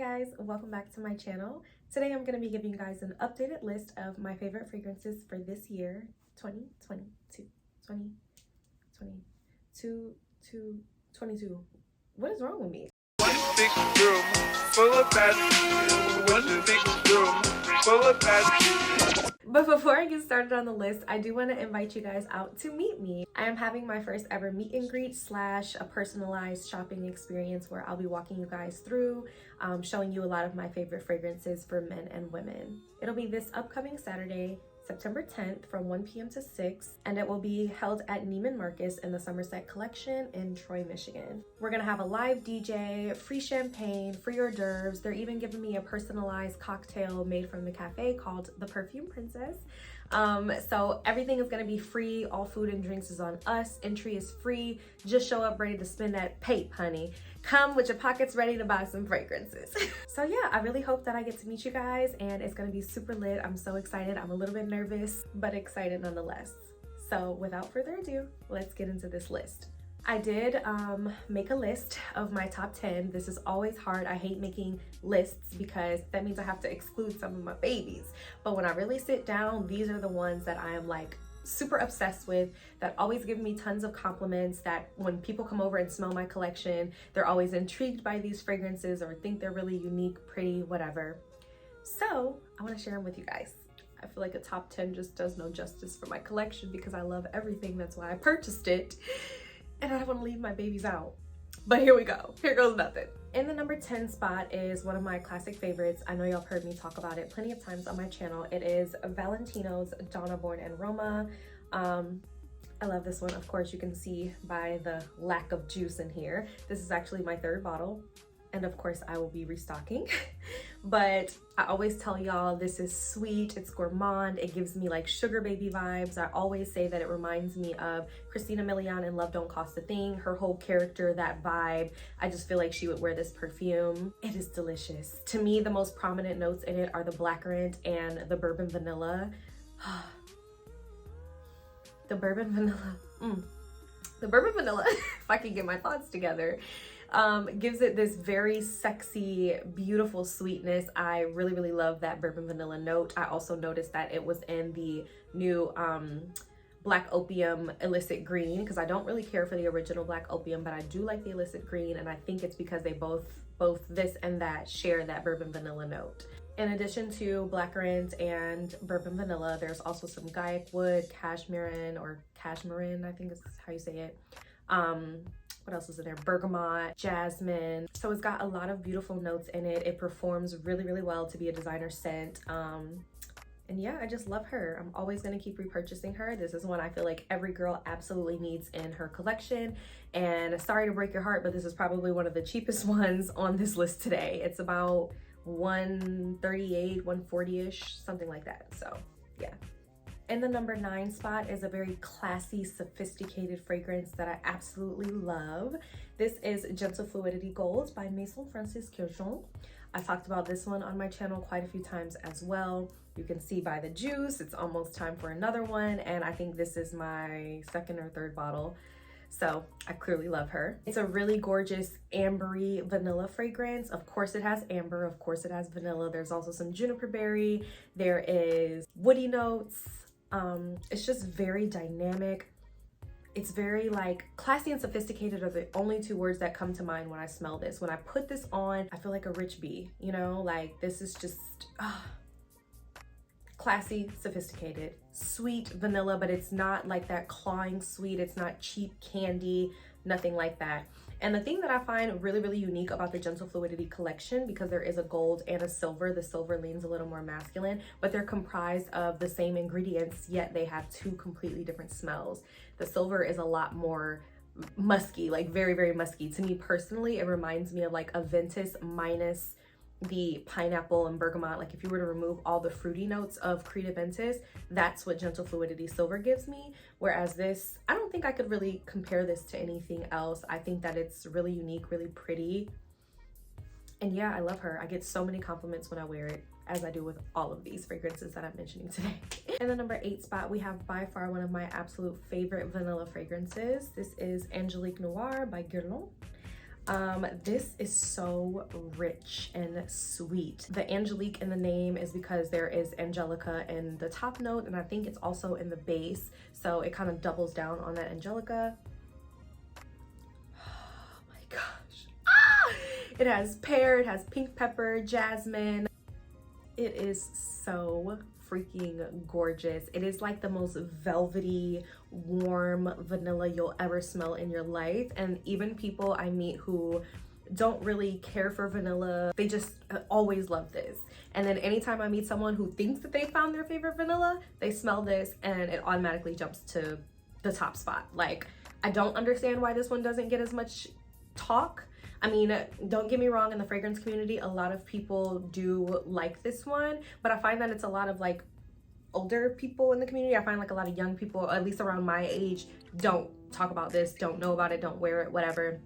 guys, welcome back to my channel. Today I'm going to be giving you guys an updated list of my favorite fragrances for this year, 2022. What is wrong with me? One big room full of bad. One big room full of bad. But before I get started on the list, I do want to invite you guys out to meet me. I am having my first ever meet and greet / a personalized shopping experience where I'll be walking you guys through, showing you a lot of my favorite fragrances for men and women. It'll be this upcoming Saturday, September 10th from 1 p.m. to 6, and it will be held at Neiman Marcus in the Somerset Collection in Troy, Michigan. We're gonna have a live DJ, free champagne, free hors d'oeuvres. They're even giving me a personalized cocktail made from the cafe called the Perfume Princess. So everything is gonna be free. All food and drinks is on us. Entry is free. Just show up ready to spend that pape, honey. Come with your pockets ready to buy some fragrances. So yeah, I really hope that I get to meet you guys and it's gonna be super lit. I'm so excited. I'm a little bit nervous, but excited nonetheless. So without further ado, let's get into this list. I did make a list of my top 10. This is always hard. I hate making lists because that means I have to exclude some of my babies. But when I really sit down, these are the ones that I am like super obsessed with, that always give me tons of compliments, that when people come over and smell my collection, they're always intrigued by these fragrances or think they're really unique, pretty, whatever. So I want to share them with you guys. I feel like a top 10 just does no justice for my collection because I love everything. That's why I purchased it. And I don't want to leave my babies out. But here we go. Here goes nothing. In the number 10 spot is one of my classic favorites. I know y'all have heard me talk about it plenty of times on my channel. It is Valentino's Donna Born and Roma. I love this one. Of course, you can see by the lack of juice in here. This is actually my third bottle. And of course, I will be restocking. But I always tell y'all this is sweet, it's gourmand, it gives me like sugar baby vibes. I always say that it reminds me of Christina Milian in Love Don't Cost a Thing. Her whole character, that vibe. I just feel like she would wear this perfume. It is delicious. To me, the most prominent notes in it are the blackcurrant and the bourbon vanilla. The bourbon vanilla. The bourbon vanilla, if I can get my thoughts together. Gives it this very sexy, beautiful sweetness. I really love that bourbon vanilla note. I also noticed that it was in the new Black Opium Illicit Green, because I don't really care for the original Black Opium, but I do like the Illicit Green, and I think it's because they both this and that share that bourbon vanilla note. In addition to blackcurrant and bourbon vanilla, there's also some Gaiac wood, cashmere, I think is how you say it. What else is in there? Bergamot, jasmine. So it's got a lot of beautiful notes in it. It performs really well to be a designer scent. And yeah, I just love her. I'm always gonna keep repurchasing her. This is one I feel like every girl absolutely needs in her collection. And sorry to break your heart, but this is probably one of the cheapest ones on this list today. It's about $138, $140-ish, something like that. So yeah. In the number 9 spot is a very classy, sophisticated fragrance that I absolutely love. This is Gentle Fluidity Gold by Maison Francis Kurkdjian. I talked about this one on my channel quite a few times as well. You can see by the juice, it's almost time for another one. And I think this is my second or third bottle. So I clearly love her. It's a really gorgeous ambery vanilla fragrance. Of course it has amber, of course it has vanilla. There's also some juniper berry. There is woody notes. It's just very dynamic. It's very like classy and sophisticated are the only two words that come to mind when I smell this. When I put this on, I feel like a rich bee, you know, like this is just classy, sophisticated, sweet vanilla, but it's not like that clawing sweet. It's not cheap candy, nothing like that. And the thing that I find really unique about the Gentle Fluidity collection, because there is a gold and a silver, the silver leans a little more masculine, but they're comprised of the same ingredients, yet they have two completely different smells. The silver is a lot more musky, like very musky. To me personally, it reminds me of like a Ventus minus the pineapple and bergamot. Like if you were to remove all the fruity notes of Creed Ventus, that's what Gentle Fluidity Silver gives me. Whereas this, I don't think I could really compare this to anything else. I think that it's really unique, really pretty. And yeah, I love her. I get so many compliments when I wear it, as I do with all of these fragrances that I'm mentioning today. In the number 8 spot, we have by far one of my absolute favorite vanilla fragrances. This is Angelique Noir by Guerlain. This is so rich and sweet. The Angelique in the name is because there is Angelica in the top note, and I think it's also in the base, so it kind of doubles down on that Angelica. Oh my gosh. Ah! It has pear, it has pink pepper, jasmine. It is so freaking gorgeous. It is like the most velvety, warm vanilla you'll ever smell in your life. And even people I meet who don't really care for vanilla, they just always love this. And then anytime I meet someone who thinks that they found their favorite vanilla, they smell this and it automatically jumps to the top spot. Like, I don't understand why this one doesn't get as much talk. I mean, don't get me wrong, in the fragrance community, a lot of people do like this one, but I find that it's a lot of like older people in the community. I find like a lot of young people, at least around my age, don't talk about this, don't know about it, don't wear it, whatever.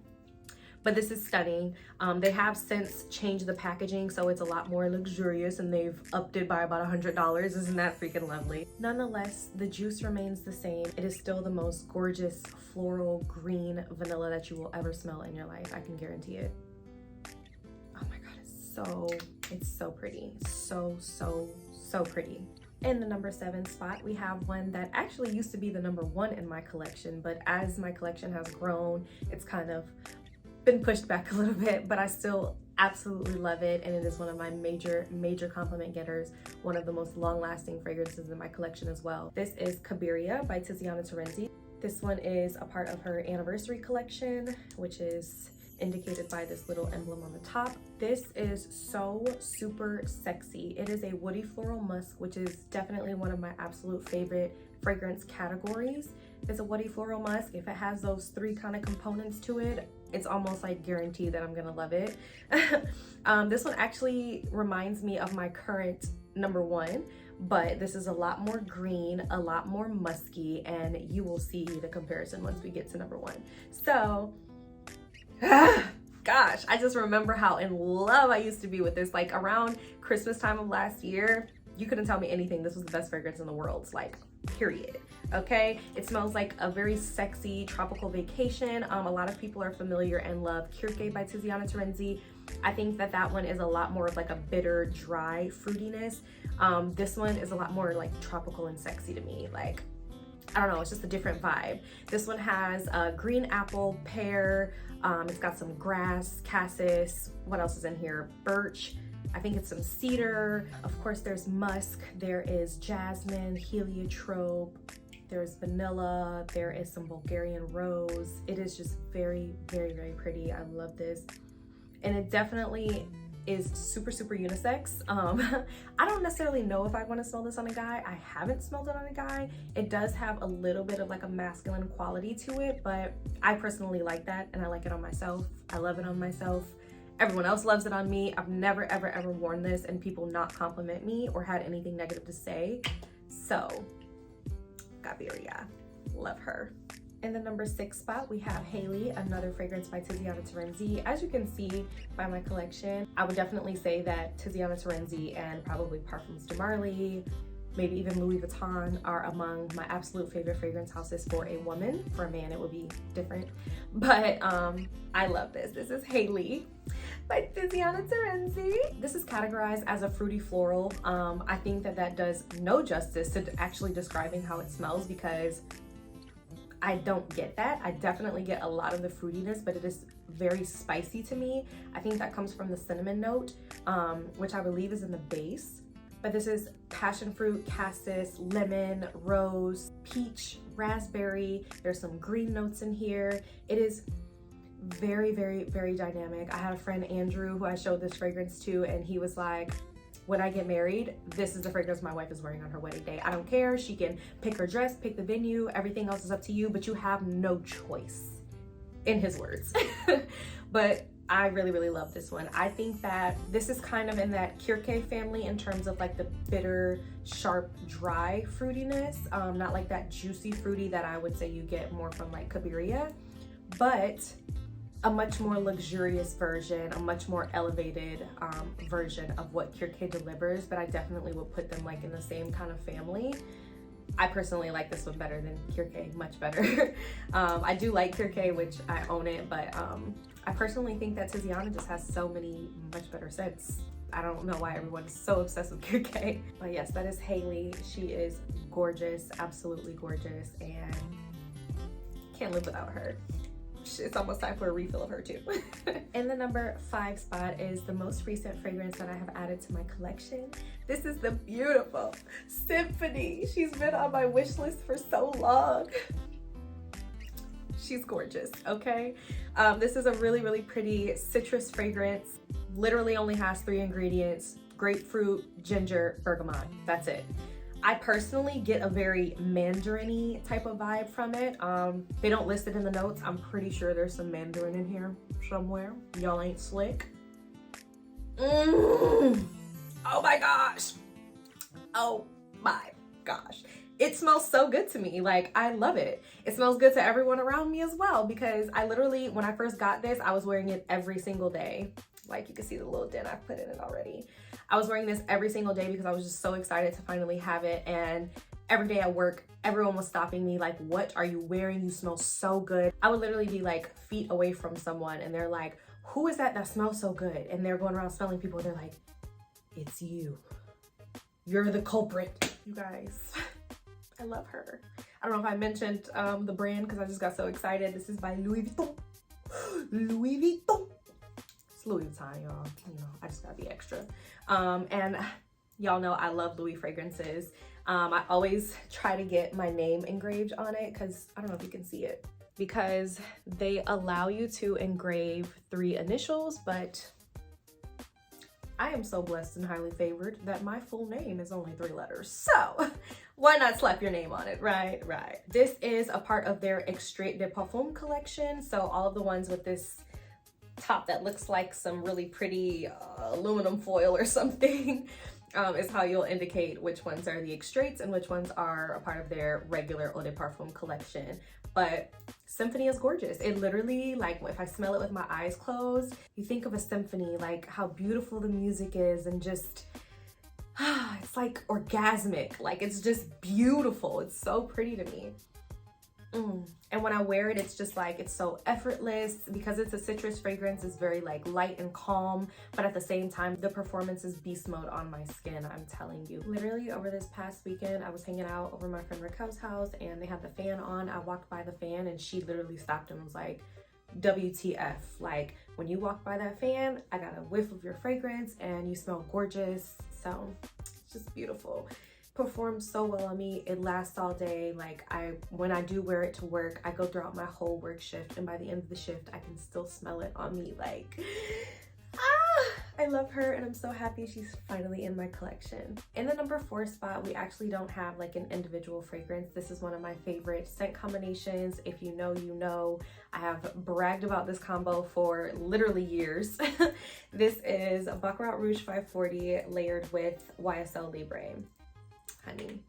But this is stunning. They have since changed the packaging, so it's a lot more luxurious, and they've upped it by about $100. Isn't that freaking lovely? Nonetheless, the juice remains the same. It is still the most gorgeous floral green vanilla that you will ever smell in your life. I can guarantee it. Oh my God, it's so pretty. So pretty. In the number 7 spot, we have one that actually used to be the number 1 in my collection, but as my collection has grown, it's kind of been pushed back a little bit, but I still absolutely love it, and it is one of my major compliment getters, one of the most long-lasting fragrances in my collection as well. This is Cabiria by Tiziana Terenzi. This one is a part of her anniversary collection, which is indicated by this little emblem on the top. This is so super sexy. It is a woody floral musk, which is definitely one of my absolute favorite fragrance categories. It's a woody floral musk. If it has those 3 kind of components to it, it's almost like guaranteed that I'm gonna love it. This one actually reminds me of my current number 1, but this is a lot more green, a lot more musky, and you will see the comparison once we get to number 1. So, gosh, I just remember how in love I used to be with this. Like around Christmas time of last year, you couldn't tell me anything. This was the best fragrance in the world, like period. Okay, it smells like a very sexy tropical vacation. A lot of people are familiar and love Kirke by Tiziana Terenzi. I think that one is a lot more of like a bitter, dry fruitiness. This one is a lot more like tropical and sexy to me. Like, I don't know, it's just a different vibe. This one has green apple, pear, it's got some grass, cassis, what else is in here? Birch, I think it's some cedar. Of course, there's musk, there is jasmine, heliotrope, there's vanilla, there is some Bulgarian rose. It is just very pretty. I love this. And it definitely is super unisex. I don't necessarily know if I want to smell this on a guy. I haven't smelled it on a guy. It does have a little bit of like a masculine quality to it, but I personally like that, and I like it on myself. I love it on myself. Everyone else loves it on me. I've never ever worn this and people not compliment me or had anything negative to say. So, Cabiria, love her. In the number 6 spot, we have Haley, another fragrance by Tiziana Terenzi. As you can see by my collection, I would definitely say that Tiziana Terenzi and probably Parfums de Marly, maybe even Louis Vuitton, are among my absolute favorite fragrance houses for a woman. For a man, it would be different. But I love this. This is Haley by Tiziana Terenzi. This is categorized as a fruity floral. I think that does no justice to actually describing how it smells, because I don't get that. I definitely get a lot of the fruitiness, but it is very spicy to me. I think that comes from the cinnamon note, which I believe is in the base. But this is passion fruit, cassis, lemon, rose, peach, raspberry. There's some green notes in here. It is very dynamic. I had a friend, Andrew, who I showed this fragrance to, and he was like, when I get married, this is the fragrance my wife is wearing on her wedding day. I don't care. She can pick her dress, pick the venue. Everything else is up to you, but you have no choice, in his words. But I really love this one. I think that this is kind of in that Kirke family in terms of like the bitter, sharp, dry fruitiness. Not like that juicy fruity that I would say you get more from like Cabiria, but a much more luxurious version, a much more elevated version of what Kirke delivers, but I definitely would put them like in the same kind of family. I personally like this one better than Kirke, much better. I do like Kirke, which I own it, but I personally think that Tiziana just has so many much better scents. I don't know why everyone is so obsessed with Kike. But yes, that is Haley. She is gorgeous, absolutely gorgeous, and can't live without her. It's almost time for a refill of her too. In the number 5 spot is the most recent fragrance that I have added to my collection. This is the beautiful Symphony. She's been on my wish list for so long. She's gorgeous, okay? This is a really, really pretty citrus fragrance. Literally only has 3 ingredients: grapefruit, ginger, bergamot. That's it. I personally get a very mandarin-y type of vibe from it. They don't list it in the notes. I'm pretty sure there's some mandarin in here somewhere. Y'all ain't slick. Oh my gosh. Oh my gosh. It smells so good to me. Like, I love it. It smells good to everyone around me as well, because I literally, when I first got this, I was wearing it every single day. Like, you can see the little dent I've put in it already. I was wearing this every single day because I was just so excited to finally have it. And every day at work, everyone was stopping me like, what are you wearing? You smell so good. I would literally be like feet away from someone and they're like, who is that smells so good? And they're going around smelling people. They're like, it's you. You're the culprit. You guys, I love her. I don't know if I mentioned the brand because I just got so excited. This is by Louis Vuitton. Louis Vuitton. It's Louis Vuitton, y'all. You know, I just gotta be extra. And y'all know I love Louis fragrances. I always try to get my name engraved on it because I don't know if you can see it, because they allow you to engrave 3 initials, but I am so blessed and highly favored that my full name is only 3 letters. So why not slap your name on it, right? Right. This is a part of their Extrait de Parfum collection. So all of the ones with this top that looks like some really pretty aluminum foil or something is how you'll indicate which ones are the extraits and which ones are a part of their regular Eau de Parfum collection. But Symphony is gorgeous. It literally, like, if I smell it with my eyes closed, you think of a symphony, like how beautiful the music is, and just it's like orgasmic. Like, it's just beautiful. It's so pretty to me. And when I wear it, it's just like, it's so effortless because it's a citrus fragrance. It's very like light and calm, but at the same time, the performance is beast mode on my skin. I'm telling you. Literally over this past weekend, I was hanging out over my friend Raquel's house and they had the fan on. I walked by the fan and she literally stopped and was like, WTF, like, when you walk by that fan, I got a whiff of your fragrance and you smell gorgeous. So it's just beautiful. Performs so well on me. It lasts all day. Like, when I do wear it to work, I go throughout my whole work shift, and by the end of the shift I can still smell it on me. Like, I love her and I'm so happy she's finally in my collection. In the number 4 spot, we actually don't have like an individual fragrance. This is one of my favorite scent combinations. If you know, you know. I have bragged about this combo for literally years. This is Baccarat Rouge 540 layered with YSL Libre. Honey,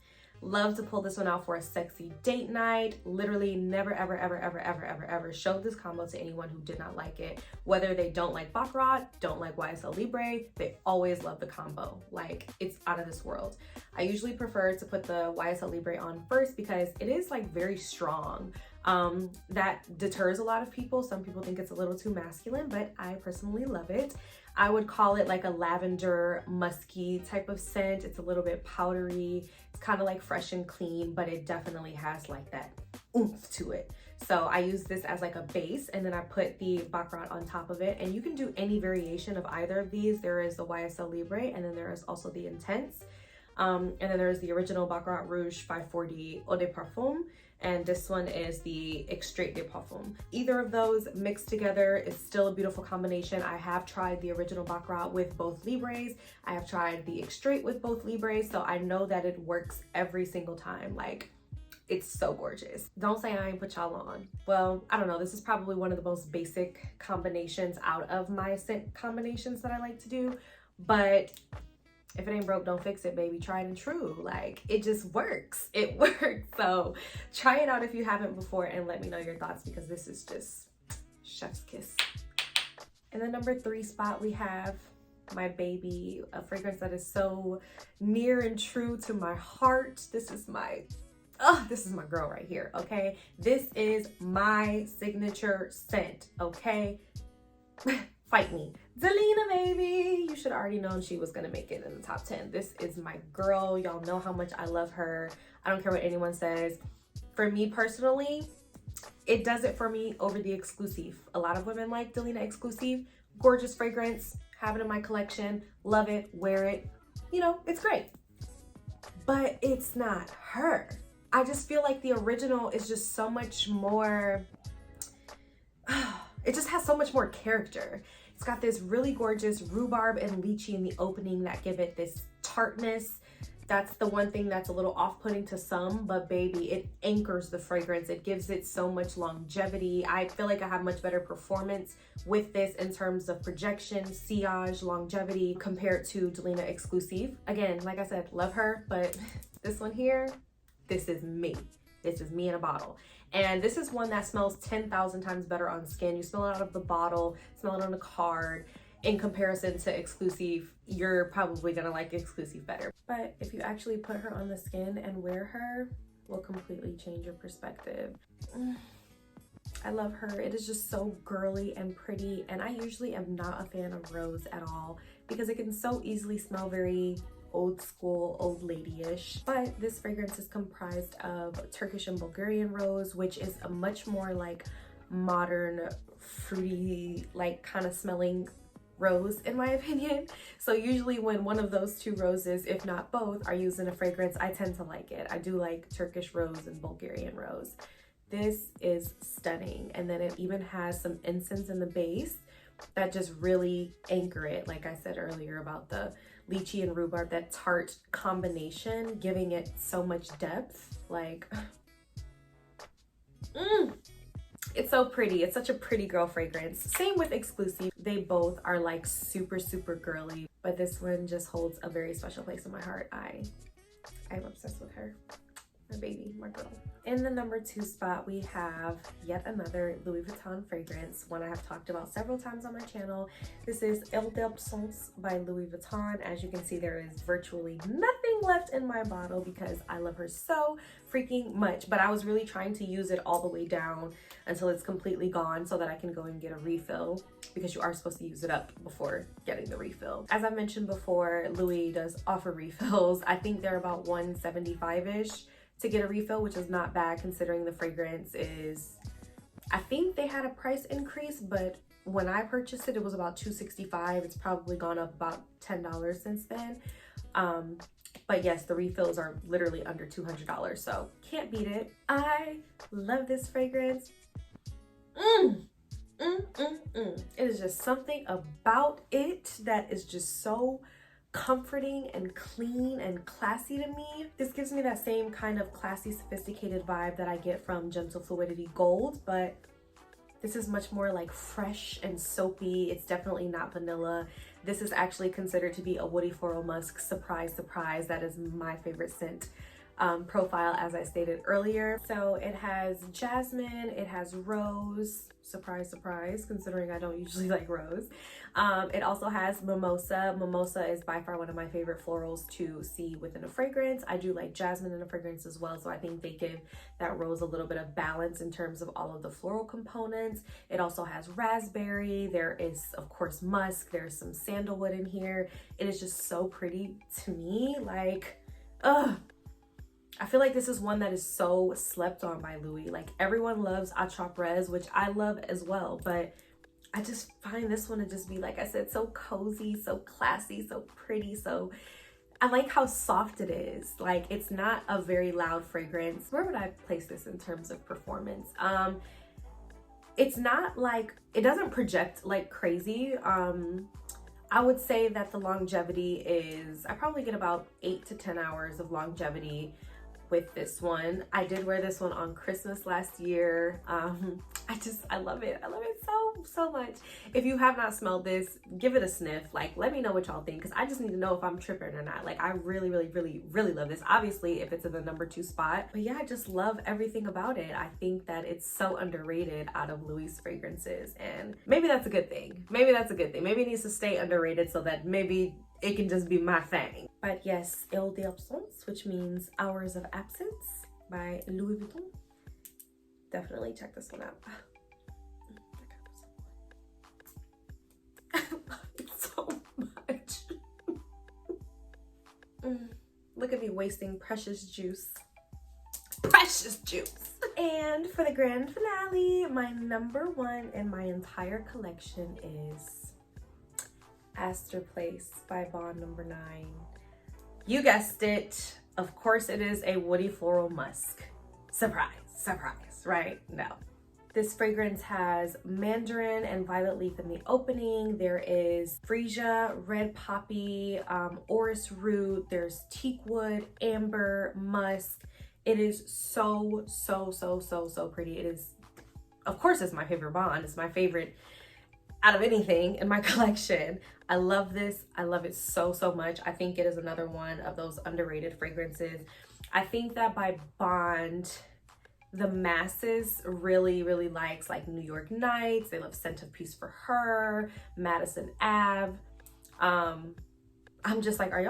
love to pull this one out for a sexy date night. Literally never ever showed this combo to anyone who did not like it. Whether they don't like Baccarat, don't like YSL Libre, they always love the combo. Like, it's out of this world. I usually prefer to put the YSL Libre on first because it is like very strong. That deters a lot of people. Some people think it's a little too masculine, but I personally love it. I would call it like a lavender musky type of scent. It's a little bit powdery. It's kind of like fresh and clean, but it definitely has like that oomph to it. So I use this as like a base, and then I put the Baccarat on top of it. And you can do any variation of either of these. There is the YSL Libre, and then there is also the Intense. And then there's the original Baccarat Rouge 540 Eau de Parfum. And this one is the Extrait de Parfum. Either of those mixed together is still a beautiful combination. I have tried the original Baccarat with both Libres. I have tried the Extrait with both Libres, so I know that it works every single time. Like, it's so gorgeous. Don't say I ain't put y'all on. Well, I don't know. This is probably one of the most basic combinations out of my scent combinations that I like to do, but if it ain't broke, don't fix it, baby. Tried and true. Like, it just works. It works. So try it out if you haven't before and let me know your thoughts, because this is just chef's kiss. In the number 3 spot, we have my baby, a fragrance that is so near and true to my heart. This is my girl right here, okay? This is my signature scent, okay? Fight me. Delina, baby. You should already known she was gonna make it in the top 10. This is my girl. Y'all know how much I love her. I don't care what anyone says. For me personally, it does it for me over the Exclusive. A lot of women like Delina Exclusive. Gorgeous fragrance. Have it in my collection. Love it. Wear it. You know, it's great. But it's not her. I just feel like the original is just so much more... It just has so much more character. It's got this really gorgeous rhubarb and lychee in the opening that give it this tartness. That's the one thing that's a little off-putting to some, but baby, it anchors the fragrance. It gives it so much longevity. I feel like I have much better performance with this in terms of projection, sillage, longevity compared to Delina Exclusive. Again, like I said, love her, but this one here, this is me. This is me in a bottle. And this is one that smells 10,000 times better on skin. You smell it out of the bottle, smell it on the card. In comparison to Exclusive, you're probably gonna like Exclusive better. But if you actually put her on the skin and wear her, will completely change your perspective. I love her. It is just so girly and pretty. And I usually am not a fan of rose at all because it can so easily smell very old school, old lady-ish. But this fragrance is comprised of Turkish and Bulgarian rose, which is a much more like modern, fruity, like kind of smelling rose in my opinion. So usually when one of those two roses, if not both, are used in a fragrance, I tend to like it. I do like Turkish rose and Bulgarian rose. This is stunning. And then it even has some incense in the base that just really anchor it. Like I said earlier about the lychee and rhubarb, that tart combination, giving it so much depth. Like, it's so pretty. It's such a pretty girl fragrance. Same with Exclusive. They both are like super, super girly, but this one just holds a very special place in my heart. I'm obsessed with her. My baby, my girl. In the number 2 spot, we have yet another Louis Vuitton fragrance, one I have talked about several times on my channel. This is Eau d'Absence by Louis Vuitton. As you can see, there is virtually nothing left in my bottle because I love her so freaking much, but I was really trying to use it all the way down until it's completely gone so that I can go and get a refill, because you are supposed to use it up before getting the refill. As I mentioned before, Louis does offer refills. I think they're about $175-ish to get a refill, which is not bad considering the fragrance is, I think they had a price increase, but when I purchased it, it was about $265. It's probably gone up about $10 since then. But yes, the refills are literally under $200, so can't beat it. I love this fragrance. It is just something about it that is just so comforting and clean and classy to me. This gives me that same kind of classy, sophisticated vibe that I get from Gentle Fluidity Gold, but this is much more like fresh and soapy. It's definitely not vanilla. This is actually considered to be a woody floral musk. Surprise, surprise. That is my favorite scent profile, as I stated earlier. So it has jasmine, it has rose, surprise, surprise, considering I don't usually like rose. It also has mimosa. Mimosa is by far one of my favorite florals to see within a fragrance. I do like jasmine in a fragrance as well, so I think they give that rose a little bit of balance in terms of all of the floral components. It also has raspberry. There is, of course, musk. There's some sandalwood in here. It is just so pretty to me. Like, I feel like this is one that is so slept on by Louis. Like, everyone loves Attrape, which I love as well, but I just find this one to just be, like I said, so cozy, so classy, so pretty. So I like how soft it is. Like, it's not a very loud fragrance. Where would I place this in terms of performance? It's not like, it doesn't project like crazy. I would say that the longevity is, I probably get about 8 to 10 hours of longevity with this one. I did wear this one on Christmas last year. I love it. I love it so much. If you have not smelled this, give it a sniff. Like, let me know what y'all think, because I just need to know if I'm tripping or not. Like, I really love this. Obviously, if it's in the number 2 spot. But yeah, I just love everything about it. I think that it's so underrated out of Louis' fragrances, and maybe that's a good thing. Maybe that's a good thing. Maybe it needs to stay underrated so that maybe it can just be my thing. But yes, Eau d'Absence, which means Hours of Absence by Louis Vuitton. Definitely check this one out. love it so much. Look at me wasting precious juice. Precious juice. And for the grand finale, my number one in my entire collection is Astor Place by Bond No. 9. You guessed it. Of course it is a woody floral musk. Surprise, surprise, right? No. This fragrance has mandarin and violet leaf in the opening. There is freesia, red poppy, orris root. There's teak wood, amber, musk. It is so pretty. It is, of course, it's my favorite Bond. It's my favorite out of anything in my collection. I love this. I love it so much. I think it is another one of those underrated fragrances. I think that by Bond, the masses really likes like New York Nights. They love Scent of Peace for Her, Madison Ave. I'm just like, are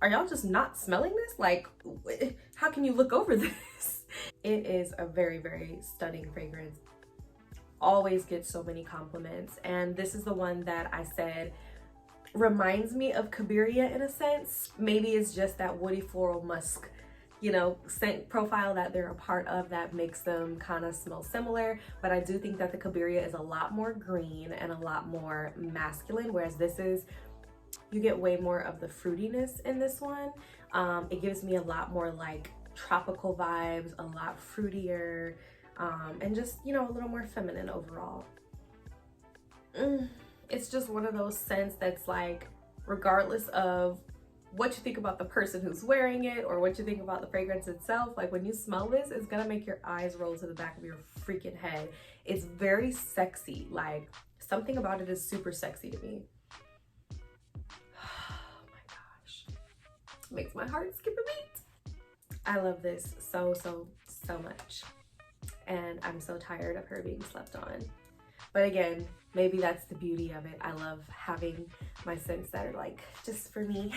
y'all just not smelling this? Like, how can you look over this? It is a very stunning fragrance. Always gets so many compliments. And this is the one that I said reminds me of Cabiria in a sense. Maybe it's just that woody floral musk, you know, scent profile that they're a part of that makes them kind of smell similar. But I do think that the Cabiria is a lot more green and a lot more masculine, whereas this is, you get way more of the fruitiness in this one. It gives me a lot more like tropical vibes, a lot fruitier, and just, you know, a little more feminine overall. It's just one of those scents that's like, regardless of what you think about the person who's wearing it or what you think about the fragrance itself, like when you smell this, it's gonna make your eyes roll to the back of your freaking head. It's very sexy. Like, something about it is super sexy to me. Oh my gosh. Makes my heart skip a beat. I love this so much. And I'm so tired of her being slept on. But again, maybe that's the beauty of it. I love having my scents that are like just for me,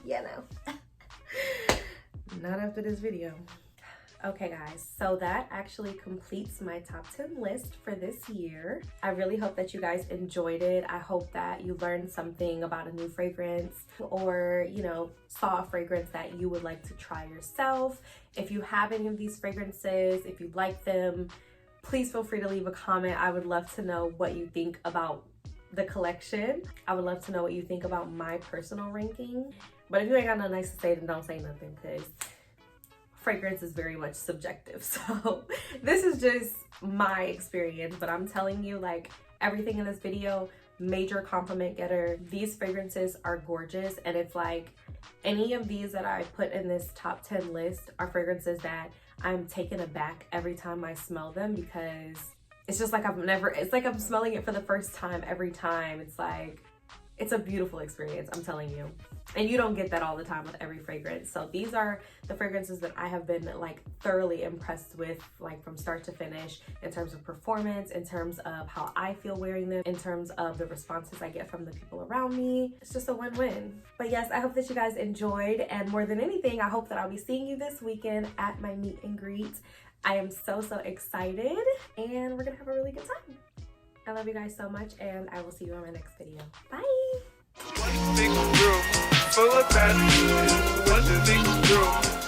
you know. Not after this video. Okay guys, so that actually completes my top 10 list for this year. I really hope that you guys enjoyed it. I hope that you learned something about a new fragrance, or, you know, saw a fragrance that you would like to try yourself. If you have any of these fragrances, if you like them, please feel free to leave a comment. I would love to know what you think about the collection. I would love to know what you think about my personal ranking. But if you ain't got nothing nice to say, then don't say nothing, because fragrance is very much subjective. So this is just my experience, but I'm telling you, like, everything in this video, major compliment getter. These fragrances are gorgeous, and it's like any of these that I put in this top 10 list are fragrances that I'm taken aback every time I smell them, because it's just like it's like I'm smelling it for the first time every time. It's like, it's a beautiful experience, I'm telling you. And you don't get that all the time with every fragrance. So these are the fragrances that I have been like thoroughly impressed with, like from start to finish, in terms of performance, in terms of how I feel wearing them, in terms of the responses I get from the people around me. It's just a win-win. But yes, I hope that you guys enjoyed, and more than anything, I hope that I'll be seeing you this weekend at my meet and greet. I am so excited, and we're gonna have a really good time. I love you guys so much, and I will see you on my next video. Bye! What you think is true? Full of passion. What you think is true?